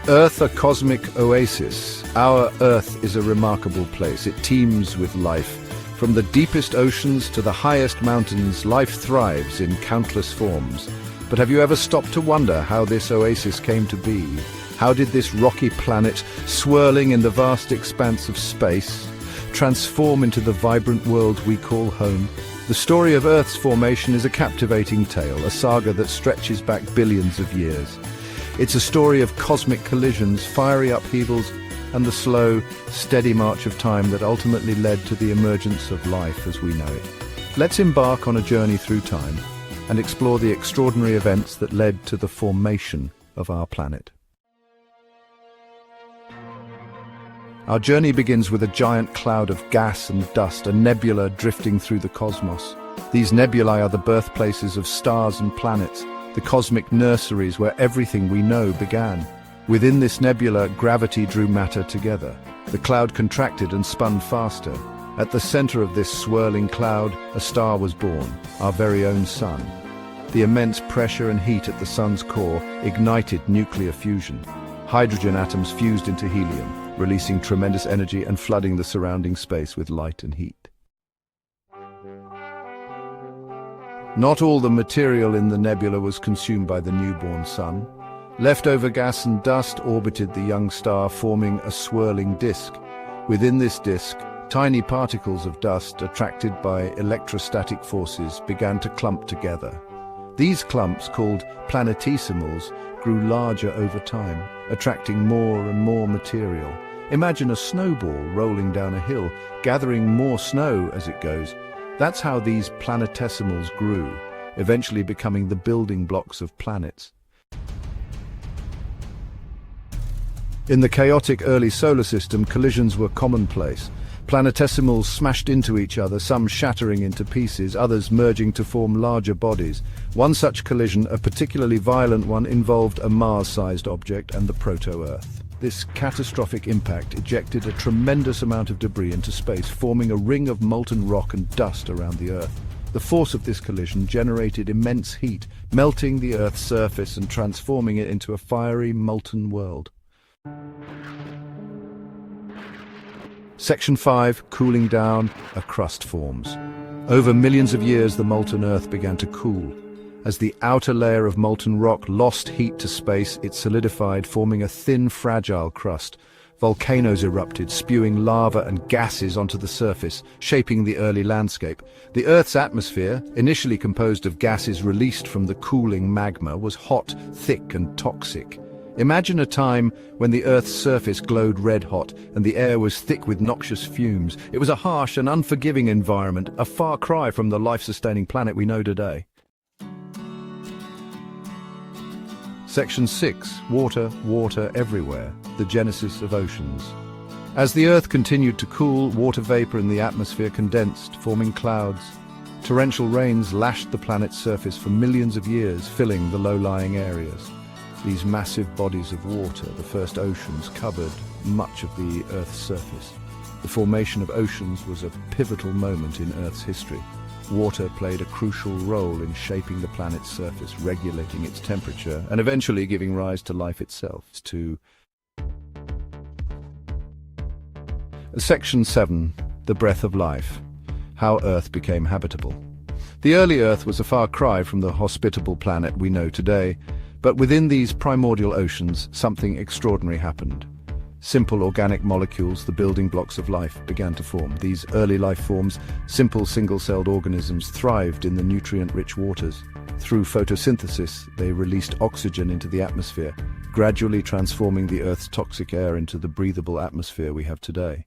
Earth, a cosmic oasis. Our Earth is a remarkable place. It teems with life. From the deepest oceans to the highest mountains, life thrives in countless forms. But have you ever stopped to wonder how this oasis came to be? How did this rocky planet, swirling in the vast expanse of space, transform into the vibrant world we call home? The story of Earth's formation is a captivating tale, a saga that stretches back billions of years. It's a story of cosmic collisions, fiery upheavals, and the slow, steady march of time that ultimately led to the emergence of life as we know it. Let's embark on a journey through time and explore the extraordinary events that led to the formation of our planet. Our journey begins with a giant cloud of gas and dust, a nebula drifting through the cosmos. These nebulae are the birthplaces of stars and planets, the cosmic nurseries where everything we know began. Within this nebula, gravity drew matter together. The cloud contracted and spun faster. At the center of this swirling cloud, a star was born, our very own sun. The immense pressure and heat at the sun's core ignited nuclear fusion. Hydrogen atoms fused into helium, releasing tremendous energy and flooding the surrounding space with light and heat. Not all the material in the nebula was consumed by the newborn sun. Leftover gas and dust orbited the young star, forming a swirling disk. Within this disk, tiny particles of dust, attracted by electrostatic forces, began to clump together. These clumps, called planetesimals, grew larger over time, attracting more and more material. Imagine a snowball rolling down a hill, gathering more snow as it goes. That's how these planetesimals grew, eventually becoming the building blocks of planets. In the chaotic early solar system, collisions were commonplace. Planetesimals smashed into each other, some shattering into pieces, others merging to form larger bodies. One such collision, a particularly violent one, involved a Mars-sized object and the proto-Earth. This catastrophic impact ejected a tremendous amount of debris into space, forming a ring of molten rock and dust around the Earth. The force of this collision generated immense heat, melting the Earth's surface and transforming it into a fiery, molten world. Section 5, cooling down, a crust forms. Over millions of years, the molten Earth began to cool. As the outer layer of molten rock lost heat to space, it solidified, forming a thin, fragile crust. Volcanoes erupted, spewing lava and gases onto the surface, shaping the early landscape. The Earth's atmosphere, initially composed of gases released from the cooling magma, was hot, thick, and toxic. Imagine a time when the Earth's surface glowed red-hot and the air was thick with noxious fumes. It was a harsh and unforgiving environment, a far cry from the life-sustaining planet we know today. Section 6, water, water everywhere, the genesis of oceans. As the Earth continued to cool, water vapor in the atmosphere condensed, forming clouds. Torrential rains lashed the planet's surface for millions of years, filling the low-lying areas. These massive bodies of water, the first oceans, covered much of the Earth's surface. The formation of oceans was a pivotal moment in Earth's history. Water played a crucial role in shaping the planet's surface, regulating its temperature, and eventually giving rise to life itself. Section 7, the breath of life. How Earth became habitable. The early Earth was a far cry from the hospitable planet we know today, but within these primordial oceans, something extraordinary happened. Simple organic molecules, the building blocks of life, began to form. These early life forms, simple single-celled organisms, thrived in the nutrient-rich waters. Through photosynthesis, they released oxygen into the atmosphere, gradually transforming the Earth's toxic air into the breathable atmosphere we have today.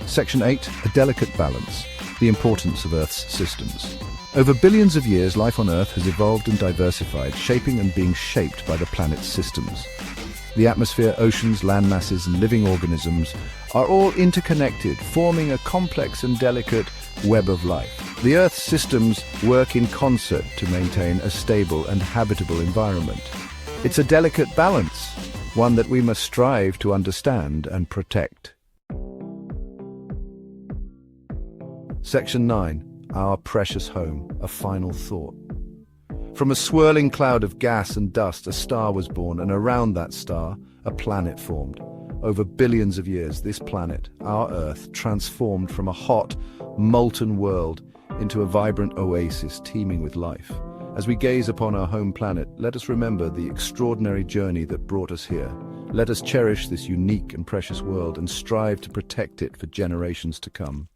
Section 8, a delicate balance. The importance of Earth's systems. Over billions of years, life on Earth has evolved and diversified, shaping and being shaped by the planet's systems. The atmosphere, oceans, land masses, and living organisms are all interconnected, forming a complex and delicate web of life. The Earth's systems work in concert to maintain a stable and habitable environment. It's a delicate balance, one that we must strive to understand and protect. Section 9. Our precious home, a final thought. From a swirling cloud of gas and dust, a star was born, and around that star, a planet formed. Over billions of years, this planet, our Earth, transformed from a hot, molten world into a vibrant oasis teeming with life. As we gaze upon our home planet, let us remember the extraordinary journey that brought us here. Let us cherish this unique and precious world and strive to protect it for generations to come.